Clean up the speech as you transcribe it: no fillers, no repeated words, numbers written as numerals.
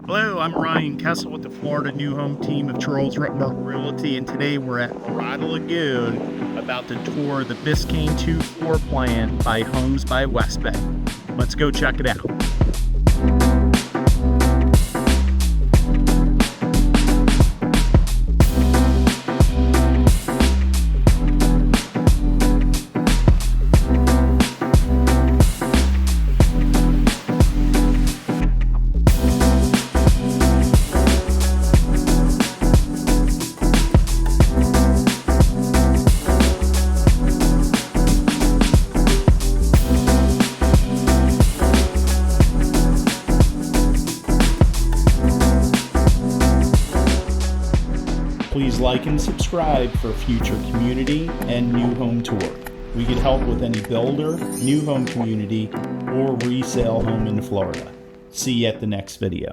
Hello, I'm Ryan Kessel with the Florida New Home team of Charles Ruttberg Realty, and today we're at MIRADA Lagoon about to tour the Biscayne II floor plan by Homes by Westbay. Let's go check it out. Please like and subscribe for future community and new home tour. We can help with any builder, new home community, or resale home in Florida. See you at the next video.